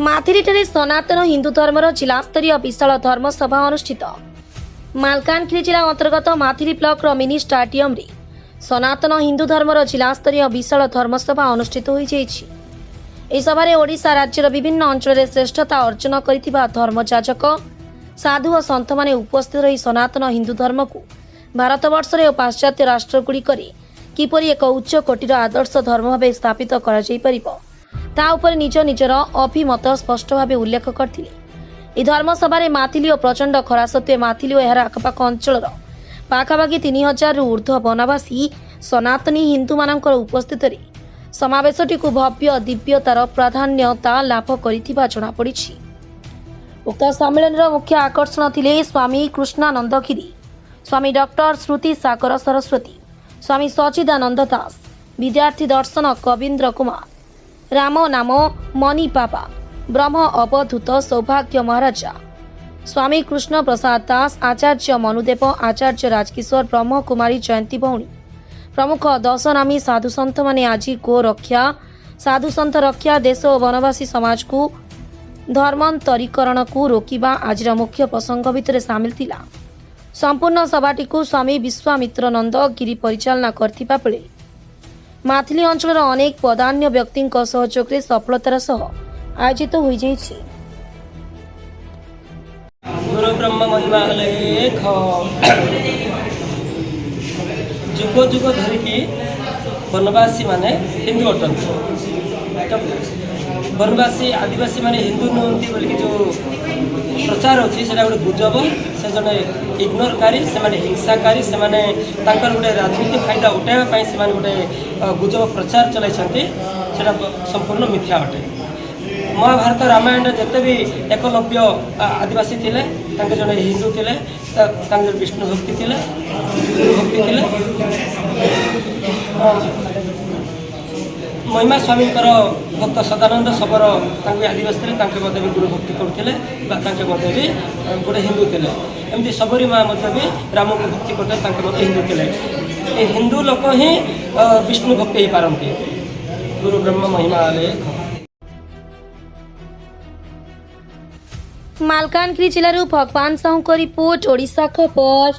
ମାଥିରିଠାରେ ସନାତନ ହିନ୍ଦୁ ଧର୍ମର ଜିଲ୍ଲାସ୍ତରୀୟ ବିଶାଳ ଧର୍ମସଭା ଅନୁଷ୍ଠିତ। ମାଲକାନଗିରି ଜିଲ୍ଲା ଅନ୍ତର୍ଗତ ମାଥିରି ବ୍ଲକର ମିନି ଷ୍ଟାଡିୟମରେ ସନାତନ ହିନ୍ଦୁ ଧର୍ମର ଜିଲ୍ଲାସ୍ତରୀୟ ବିଶାଳ ଧର୍ମସଭା ଅନୁଷ୍ଠିତ ହୋଇଯାଇଛି। ଏହି ସଭାରେ ଓଡ଼ିଶା ରାଜ୍ୟର ବିଭିନ୍ନ ଅଞ୍ଚଳରେ ଶ୍ରେଷ୍ଠତା ଅର୍ଜନ କରିଥିବା ଧର୍ମଯାଜକ ସାଧୁ ଓ ସନ୍ଥମାନେ ଉପସ୍ଥିତ ରହି ସନାତନ ହିନ୍ଦୁ ଧର୍ମକୁ ଭାରତବର୍ଷରେ ଓ ପାଶ୍ଚାତ୍ୟ ରାଷ୍ଟ୍ରଗୁଡ଼ିକରେ କିପରି ଏକ ଉଚ୍ଚ କୋଟିର ଆଦର୍ଶ ଧର୍ମ ଭାବେ ସ୍ଥାପିତ କରାଯାଇପାରିବ ତା ଉପରେ ନିଜ ନିଜର ଅଭିମତ ସ୍ପଷ୍ଟ ଭାବେ ଉଲ୍ଲେଖ କରିଥିଲେ। ଏହି ଧର୍ମସଭାରେ ମାଥିଲି ଓ ପ୍ରଚଣ୍ଡ ଖରା ସତ୍ତ୍ୱେ ମାଥିଲି ଓ ଏହାର ଆଖପାଖ ଅଞ୍ଚଳର ପାଖାପାଖି 3000ରୁ ଉର୍ଦ୍ଧ୍ୱ ବନବାସୀ ସନାତନୀ ହିନ୍ଦୁମାନଙ୍କର ଉପସ୍ଥିତିରେ ସମାବେଶଟିକୁ ଭବ୍ୟ ଦିବ୍ୟତାର ପ୍ରାଧାନ୍ୟତା ଲାଭ କରିଥିବା ଜଣାପଡ଼ିଛି। ଉକ୍ତ ସମ୍ମିଳନୀର ମୁଖ୍ୟ ଆକର୍ଷଣ ଥିଲେ ସ୍ୱାମୀ କୃଷ୍ଣାନନ୍ଦ ଗିରି, ସ୍ୱାମୀ ଡକ୍ଟର ଶ୍ରୁତି ସାଗର ସରସ୍ୱତୀ, ସ୍ୱାମୀ ସଚିଦାନନ୍ଦ ଦାସ, ବିଦ୍ୟାର୍ଥୀ ଦର୍ଶନ କବୀନ୍ଦ୍ର କୁମାର, ରାମ ନାମ ମଣି ବାବା, ବ୍ରହ୍ମ ଅବଧୂତ ସୌଭାଗ୍ୟ ମହାରାଜା, ସ୍ୱାମୀ କୃଷ୍ଣ ପ୍ରସାଦ ଦାସ, ଆଚାର୍ଯ୍ୟ ମନୁଦେବ, ଆଚାର୍ଯ୍ୟ ରାଜକିଶୋର, ବ୍ରହ୍ମକୁମାରୀ ଜୟନ୍ତୀ ଭଉଣୀ ପ୍ରମୁଖ ଦଶନାମୀ ସାଧୁସନ୍ଥମାନେ ଆଜି ଗୋ ରକ୍ଷା, ସାଧୁସନ୍ଥ ରକ୍ଷା, ଦେଶ ଓ ବନବାସୀ ସମାଜକୁ ଧର୍ମାନ୍ତରୀକରଣକୁ ରୋକିବା ଆଜିର ମୁଖ୍ୟ ପ୍ରସଙ୍ଗ ଭିତରେ ସାମିଲ ଥିଲା। ସମ୍ପୂର୍ଣ୍ଣ ସଭାଟିକୁ ସ୍ୱାମୀ ବିଶ୍ୱାମିତ୍ରନନ୍ଦ ଗିରି ପରିଚାଳନା କରିଥିବା ବେଳେ ମାଥିଲି ଅଞ୍ଚଳର ଅନେକ ବଦାନ୍ୟ ବ୍ୟକ୍ତିଙ୍କ ସହଯୋଗରେ ସଫଳତାର ସହ ଆୟୋଜିତ ହୋଇଯାଇଛି। गुरु ब्रह्म महिमा लेख जुग जुग धरिकी वनवासी माने हिंदू अटंती। वनवासी आदिवासी माने हिंदू नुहंती बोलिकी जो प्रचार अच्छी से गोटे गुजब से जड़े इग्नोरकारी से हिंसाकारी से गोटे राजनीति फायदा उठाइबा से गोटे गुजब प्रचार चलाई संपूर्ण मिथ्या अटे। महाभारत रामायण जिते भी एकलव्य आदिवासी थिले तांके जड़े हिंदू थिले तांके विष्णु भक्ति थिले गुरु भक्ति थिले। महिमा स्वामी भक्त सदानंद सबर आदिवासी थे तांके भी गुरु भक्ति करते भी गोटे हिंदू थे। एमती सबरी माँ भी राम को भक्ति करते हिंदू थे। ये हिंदू लोक ही विष्णु भक्ति हो पारती। गुरु ब्रह्म महिमा लेख। मालकानगिरी जिलूर भगवान साहू को रिपोर्ट, ओडिशा खबर।